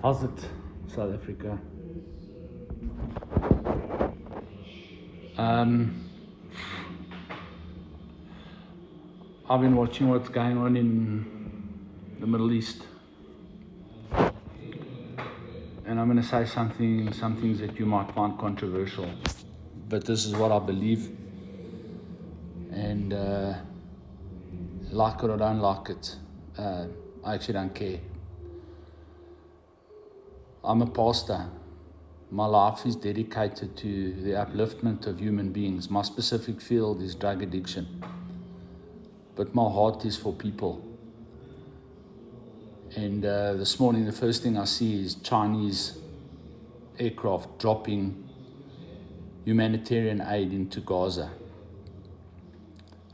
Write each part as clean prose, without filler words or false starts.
How's it, South Africa? I've been watching what's going on in the Middle East, and I'm going to say some things that you might find controversial, but this is what I believe, and like it or don't like it, I actually don't care. I'm a pastor. My life is dedicated to the upliftment of human beings. My specific field is drug addiction, but my heart is for people. And this morning, the first thing I see is Chinese aircraft dropping humanitarian aid into Gaza.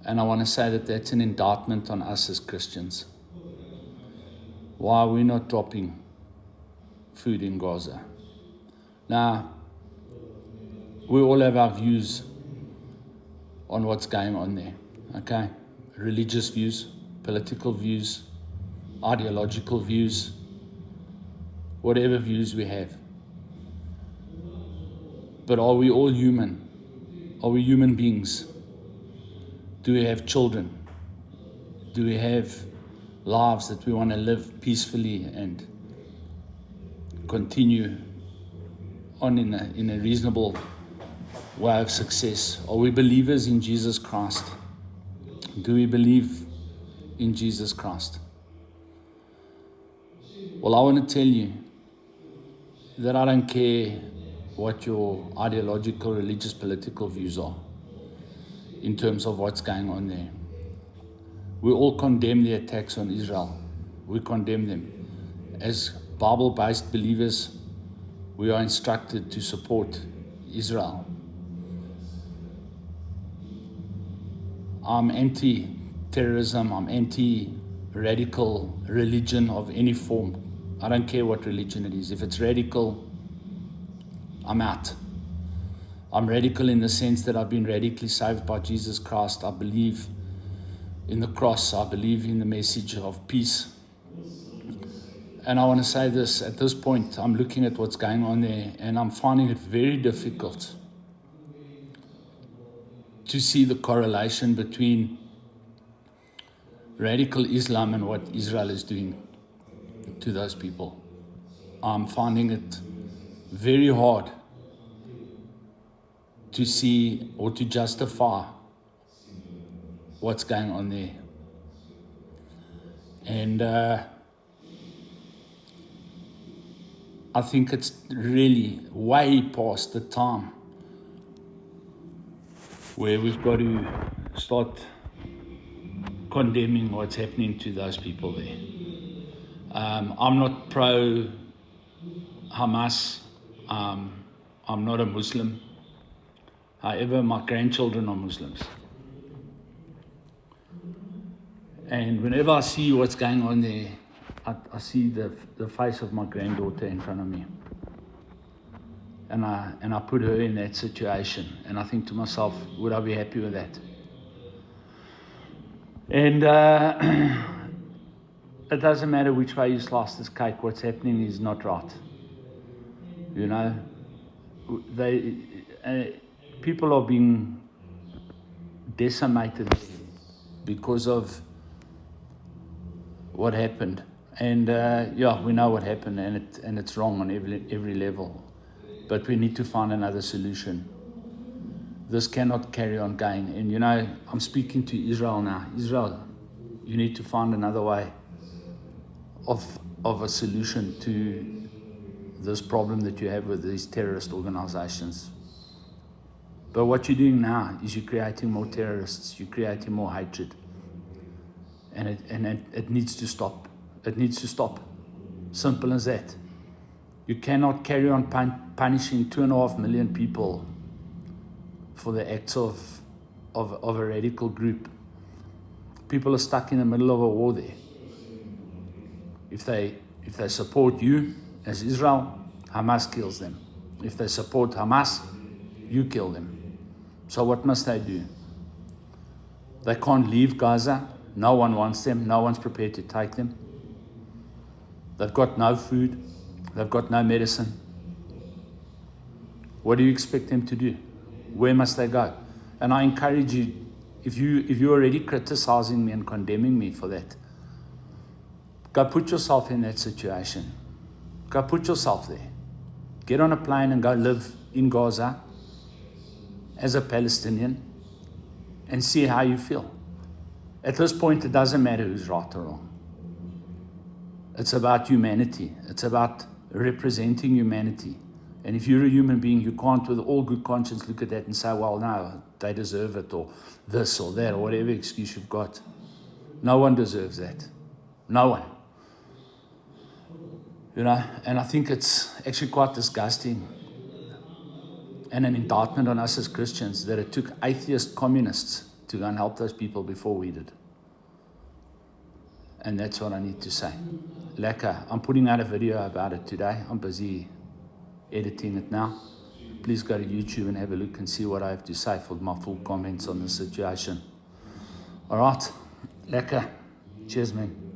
And I want to say that that's an indictment on us as Christians. Why are we not dropping food in Gaza? Now, we all have our views on what's going on there, okay? Religious views, political views, ideological views, whatever views we have. But are we all human? Are we human beings? Do we have children? Do we have lives that we want to live peacefully and continue on in a reasonable way of success? Are we believers in Jesus Christ? Do we believe in Jesus Christ? Well, I want to tell you that I don't care what your ideological, religious, political views are in terms of what's going on there. We all condemn the attacks on Israel. We condemn them. As Bible-based believers, we are instructed to support Israel. I'm anti-terrorism. I'm anti-radical religion of any form. I don't care what religion it is. If it's radical, I'm out. I'm radical in the sense that I've been radically saved by Jesus Christ. I believe in the cross. I believe in the message of peace. And I want to say this, at this point, I'm looking at what's going on there, and I'm finding it very difficult to see the correlation between radical Islam and what Israel is doing to those people. I'm finding it very hard to see or to justify what's going on there. And I think it's really way past the time where we've got to start condemning what's happening to those people there. I'm not pro-Hamas. I'm not a Muslim. However, my grandchildren are Muslims. And whenever I see what's going on there, I see the face of my granddaughter in front of me. And I put her in that situation. And I think to myself, would I be happy with that? And it doesn't matter which way you slice this cake, what's happening is not right. You know, people are being decimated because of what happened. And we know what happened, and it's wrong on every level. But we need to find another solution. This cannot carry on going. And you know, I'm speaking to Israel now. Israel, you need to find another way of a solution to this problem that you have with these terrorist organizations. But what you're doing now is you're creating more terrorists, you're creating more hatred. And it needs to stop. It needs to stop. Simple as that. You cannot carry on punishing 2.5 million people for the acts of a radical group. People are stuck in the middle of a war there. If they support you as Israel, Hamas kills them. If they support Hamas, you kill them. So what must they do? They can't leave Gaza. No one wants them. No one's prepared to take them. They've got no food. They've got no medicine. What do you expect them to do? Where must they go? And I encourage you, if you're already criticizing me and condemning me for that, go put yourself in that situation. Go put yourself there. Get on a plane and go live in Gaza as a Palestinian and see how you feel. At this point, it doesn't matter who's right or wrong. It's about humanity. It's about representing humanity. And if you're a human being, you can't, with all good conscience, look at that and say, well, no, they deserve it, or this or that, or whatever excuse you've got. No one deserves that. No one. You know, and I think it's actually quite disgusting and an indictment on us as Christians that it took atheist communists to go and help those people before we did. And that's what I need to say. Lekker. I'm putting out a video about it today. I'm busy editing it now. Please go to YouTube and have a look and see what I have to say for my full comments on the situation. All right. Lekker. Cheers, man.